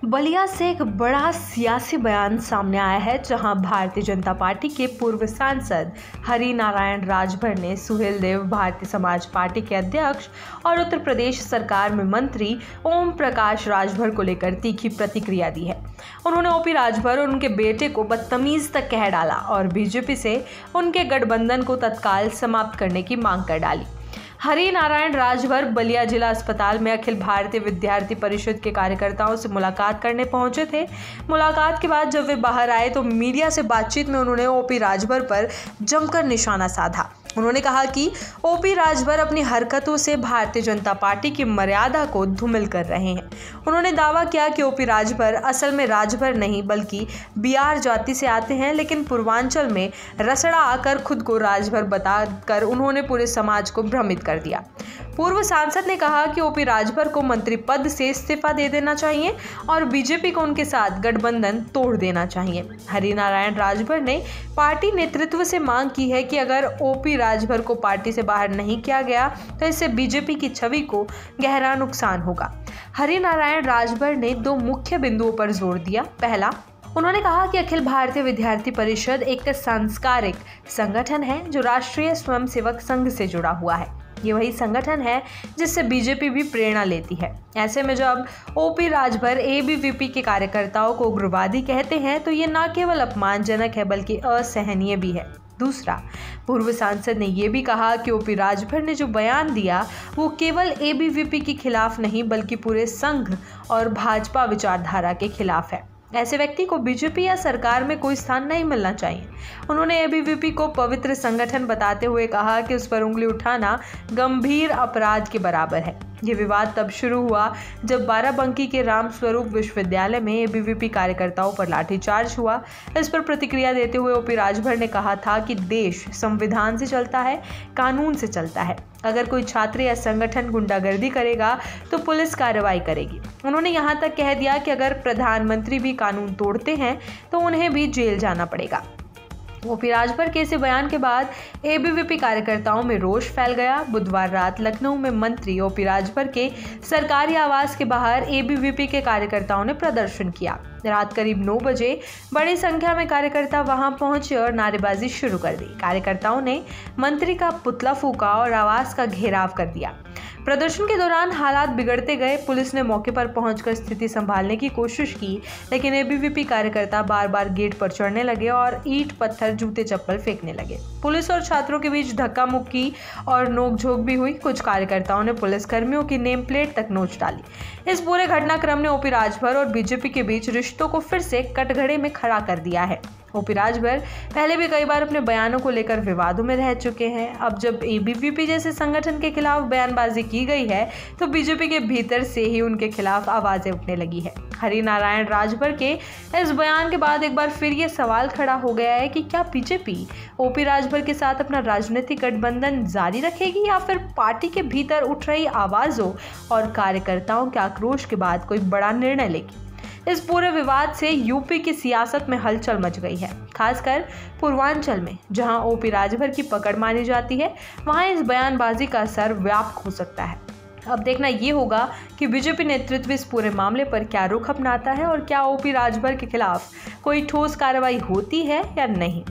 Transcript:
बलिया से एक बड़ा सियासी बयान सामने आया है, जहां भारतीय जनता पार्टी के पूर्व सांसद हरि नारायण राजभर ने सुहेलदेव भारतीय समाज पार्टी के अध्यक्ष और उत्तर प्रदेश सरकार में मंत्री ओम प्रकाश राजभर को लेकर तीखी प्रतिक्रिया दी है। उन्होंने ओपी राजभर और उनके बेटे को बदतमीज तक कह डाला और बीजेपी से उनके गठबंधन को तत्काल समाप्त करने की मांग कर डाली। हरि नारायण राजभर बलिया जिला अस्पताल में अखिल भारतीय विद्यार्थी परिषद के कार्यकर्ताओं से मुलाकात करने पहुंचे थे। मुलाकात के बाद जब वे बाहर आए तो मीडिया से बातचीत में उन्होंने ओपी राजभर पर जमकर निशाना साधा। उन्होंने कहा कि ओपी राजभर अपनी हरकतों से भारतीय जनता पार्टी की मर्यादा को धूमिल कर रहे हैं। उन्होंने दावा किया कि ओपी राजभर असल में राजभर नहीं बल्कि बिहार जाति से आते हैं, लेकिन पूर्वांचल में रसड़ा आकर खुद को राजभर बताकर उन्होंने पूरे समाज को भ्रमित कर दिया। पूर्व सांसद ने कहा कि ओपी राजभर को मंत्री पद से इस्तीफा दे देना चाहिए और बीजेपी को उनके साथ गठबंधन तोड़ देना चाहिए। हरि नारायण राजभर ने पार्टी नेतृत्व से मांग की है कि अगर ओपी राजभर को पार्टी से बाहर नहीं किया गया तो इससे बीजेपी की छवि को गहरा नुकसान होगा। हरि नारायण राजभर ने दो मुख्य बिंदुओं पर जोर दिया। पहला, उन्होंने कहा कि अखिल भारतीय विद्यार्थी परिषद एक सांस्कारिक संगठन है जो राष्ट्रीय स्वयंसेवक संघ से जुड़ा हुआ है। ये वही संगठन है जिससे बीजेपी भी प्रेरणा लेती है। ऐसे में जब ओपी राजभर एबीवीपी के कार्यकर्ताओं को उग्रवादी कहते हैं तो ये न केवल अपमानजनक है बल्कि असहनीय भी है। दूसरा, पूर्व सांसद ने यह भी कहा कि ओपी राजभर ने जो बयान दिया वो केवल एबीवीपी के खिलाफ नहीं बल्कि पूरे संघ और भाजपा विचारधारा के खिलाफ है। ऐसे व्यक्ति को बीजेपी या सरकार में कोई स्थान नहीं मिलना चाहिए। उन्होंने एबीवीपी को पवित्र संगठन बताते हुए कहा कि उस पर उंगली उठाना गंभीर अपराध के बराबर है। ये विवाद तब शुरू हुआ जब बाराबंकी के रामस्वरूप विश्वविद्यालय में एबीवीपी कार्यकर्ताओं पर लाठीचार्ज हुआ। इस पर प्रतिक्रिया देते हुए ओपी राजभर ने कहा था कि देश संविधान से चलता है, कानून से चलता है। अगर कोई छात्र या संगठन गुंडागर्दी करेगा तो पुलिस कार्रवाई करेगी। उन्होंने यहाँ तक कह दिया कि अगर प्रधानमंत्री भी कानून तोड़ते हैं तो उन्हें भी जेल जाना पड़ेगा। ओपी राजभर के इस बयान के बाद एबीवीपी कार्यकर्ताओं में रोष फैल गया। बुधवार रात लखनऊ में मंत्री ओपी राजभर के सरकारी आवास के बाहर एबीवीपी के कार्यकर्ताओं ने प्रदर्शन किया। रात करीब 9 बजे बड़ी संख्या में कार्यकर्ता वहां पहुंचे और नारेबाजी शुरू कर दी। कार्यकर्ताओं ने मंत्री का पुतला फूंका और आवास का घेराव कर दिया। प्रदर्शन के दौरान हालात बिगड़ते गए। पुलिस ने मौके पर पहुंचकर स्थिति संभालने की कोशिश की, लेकिन एबीवीपी कार्यकर्ता बार बार गेट पर चढ़ने लगे और ईंट पत्थर जूते चप्पल फेंकने लगे। पुलिस और छात्रों के बीच धक्का मुक्की और नोकझोंक भी हुई। कुछ कार्यकर्ताओं ने पुलिसकर्मियों की नेम प्लेट तक नोच डाली। इस पूरे घटनाक्रम ने ओपी राजभर और बीजेपी के बीच रिश्तों को फिर से कटघरे में खड़ा कर दिया है। ओपी राजभर पहले भी कई बार अपने बयानों को लेकर विवादों में रह चुके हैं। अब जब एबीवीपी जैसे संगठन के खिलाफ बयानबाजी की गई है तो बीजेपी के भीतर से ही उनके खिलाफ आवाजें उठने लगी है। हरि नारायण राजभर के इस बयान के बाद एक बार फिर ये सवाल खड़ा हो गया है कि क्या बीजेपी ओपी राजभर के साथ अपना राजनीतिक गठबंधन जारी रखेगी या फिर पार्टी के भीतर उठ रही आवाजों और कार्यकर्ताओं के आक्रोश के बाद कोई बड़ा निर्णय लेगी। इस पूरे विवाद से यूपी की सियासत में हलचल मच गई है, खासकर पूर्वांचल में जहां ओपी राजभर की पकड़ मानी जाती है। वहां इस बयानबाजी का असर व्यापक हो सकता है। अब देखना ये होगा कि बीजेपी नेतृत्व इस पूरे मामले पर क्या रुख अपनाता है और क्या ओपी राजभर के खिलाफ कोई ठोस कार्रवाई होती है या नहीं।